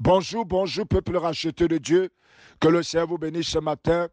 Bonjour, bonjour, peuple racheté de Dieu. Que le Seigneur vous bénisse ce matin.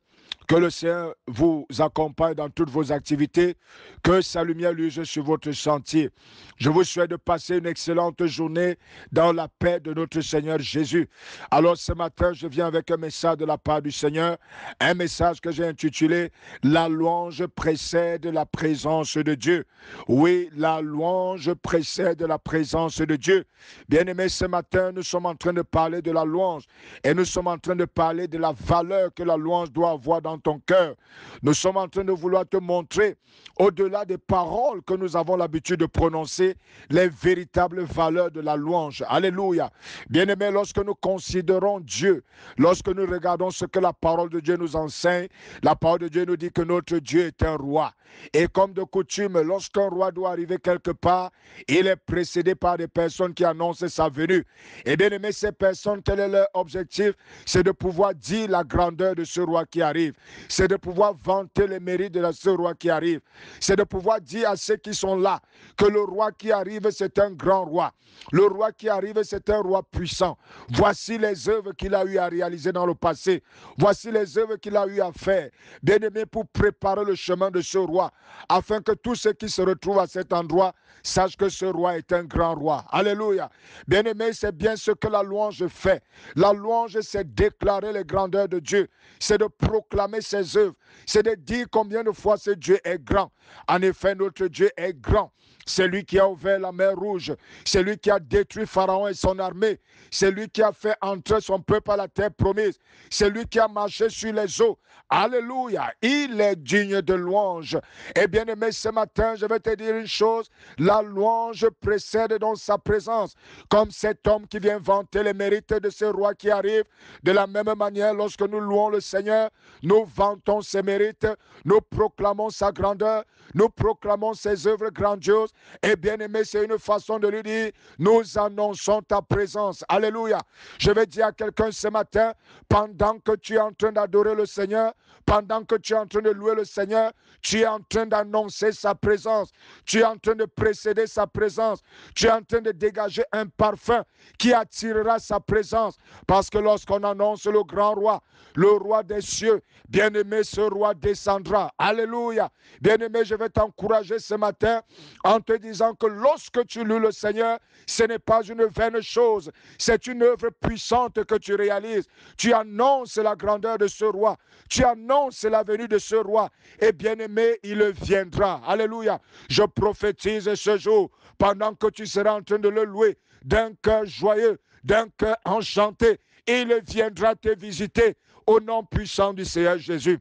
Que le Seigneur vous accompagne dans toutes vos activités. Que sa lumière luise sur votre sentier. Je vous souhaite de passer une excellente journée dans la paix de notre Seigneur Jésus. Alors ce matin, je viens avec un message de la part du Seigneur. Un message que j'ai intitulé « La louange précède la présence de Dieu ». Oui, la louange précède la présence de Dieu. Bien-aimés, ce matin, nous sommes en train de parler de la louange et nous sommes en train de parler de la valeur que la louange doit avoir dans ton cœur. Nous sommes en train de vouloir te montrer, au-delà des paroles que nous avons l'habitude de prononcer, les véritables valeurs de la louange. Alléluia. Bien-aimés, lorsque nous considérons Dieu, lorsque nous regardons ce que la parole de Dieu nous enseigne, la parole de Dieu nous dit que notre Dieu est un roi. Et comme de coutume, lorsqu'un roi doit arriver quelque part, il est précédé par des personnes qui annoncent sa venue. Et bien aimé, ces personnes, quel est leur objectif? C'est de pouvoir dire la grandeur de ce roi qui arrive. C'est de pouvoir vanter les mérites de ce roi qui arrive. C'est de pouvoir dire à ceux qui sont là que le roi qui arrive, c'est un grand roi. Le roi qui arrive, c'est un roi puissant. Voici les œuvres qu'il a eu à réaliser dans le passé. Voici les œuvres qu'il a eu à faire. Bien aimé, pour préparer le chemin de ce roi, afin que tous ceux qui se retrouvent à cet endroit sachent que ce roi est un grand roi. Alléluia. Bien aimé, c'est bien ce que la louange fait. La louange, c'est déclarer les grandeurs de Dieu. C'est de proclamer ses œuvres. C'est de dire combien de fois ce Dieu est grand. En effet, notre Dieu est grand. C'est lui qui a ouvert la mer Rouge. C'est lui qui a détruit Pharaon et son armée. C'est lui qui a fait entrer son peuple à la terre promise. C'est lui qui a marché sur les eaux. Alléluia. Il est digne de louange. Et bien aimé, ce matin, je vais te dire une chose. La louange précède donc sa présence. Comme cet homme qui vient vanter les mérites de ce roi qui arrive. De la même manière, lorsque nous louons le Seigneur, nous vantons ses mérites. Nous proclamons sa grandeur. Nous proclamons ses œuvres grandioses. Et bien aimé, c'est une façon de lui dire, nous annonçons ta présence. Alléluia. Je vais dire à quelqu'un ce matin, pendant que tu es en train d'adorer le Seigneur, pendant que tu es en train de louer le Seigneur, tu es en train d'annoncer sa présence. Tu es en train de précéder sa présence. Tu es en train de dégager un parfum qui attirera sa présence. Parce que lorsqu'on annonce le grand roi, le roi des cieux, bien-aimé, ce roi descendra. Alléluia. Bien-aimé, je vais t'encourager ce matin en te disant que lorsque tu loues le Seigneur, ce n'est pas une vaine chose. C'est une œuvre puissante que tu réalises. Tu annonces la grandeur de ce roi. Tu annonces la venue de ce roi. Et bien-aimé, il viendra. Alléluia. Je prophétise ce jour, pendant que tu seras en train de le louer, d'un cœur joyeux, d'un cœur enchanté. Il viendra te visiter au nom puissant du Seigneur Jésus.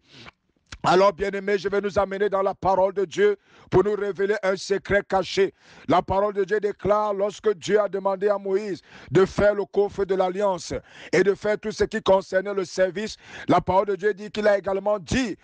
Alors, bien-aimés, je vais nous amener dans la parole de Dieu pour nous révéler un secret caché. La parole de Dieu déclare, lorsque Dieu a demandé à Moïse de faire le coffre de l'Alliance et de faire tout ce qui concernait le service, la parole de Dieu dit qu'il a également dit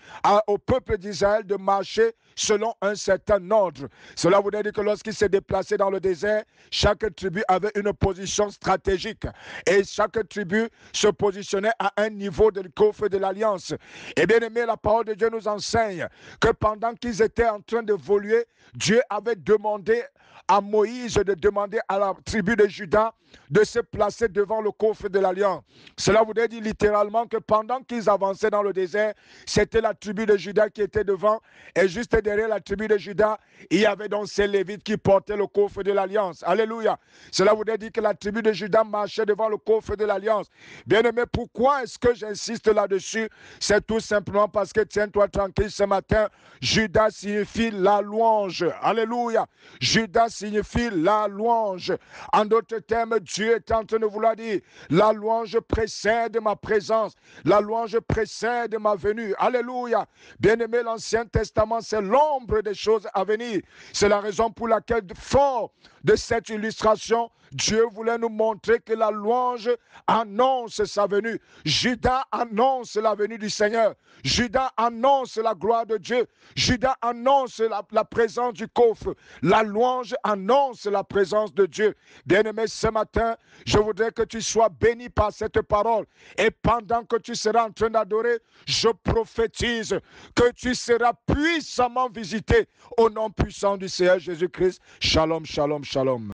au peuple d'Israël de marcher selon un certain ordre. Cela voudrait dire que lorsqu'il s'est déplacé dans le désert, chaque tribu avait une position stratégique et chaque tribu se positionnait à un niveau de coffre de l'Alliance. Et bien aimé, la parole de Dieu nous enseigne que pendant qu'ils étaient en train d'évoluer, Dieu avait demandé à Moïse de demander à la tribu de Juda de se placer devant le coffre de l'Alliance. Cela voudrait dire littéralement que pendant qu'ils avançaient dans le désert, c'était la tribu de Juda qui était devant et juste derrière la tribu de Juda, il y avait donc ces Lévites qui portaient le coffre de l'Alliance. Alléluia. Cela voudrait dire que la tribu de Juda marchait devant le coffre de l'Alliance. Bien-aimé, pourquoi est-ce que j'insiste là-dessus? C'est tout simplement parce que, tiens-toi tranquille ce matin, Juda signifie la louange. Alléluia. Juda signifie la louange. En d'autres termes, Dieu est en train de vouloir dire, la louange précède ma présence. La louange précède ma venue. Alléluia. Bien-aimé, l'Ancien Testament, c'est l'ombre des choses à venir. C'est la raison pour laquelle, fort de cette illustration, Dieu voulait nous montrer que la louange annonce sa venue. Juda annonce la venue du Seigneur. Juda annonce la gloire de Dieu. Juda annonce la présence du coffre. La louange annonce la présence de Dieu. Bien-aimé, ce matin, je voudrais que tu sois béni par cette parole. Et pendant que tu seras en train d'adorer, je prophétise que tu seras puissamment visité au nom puissant du Seigneur Jésus-Christ. Shalom, shalom, shalom.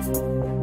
Thank you.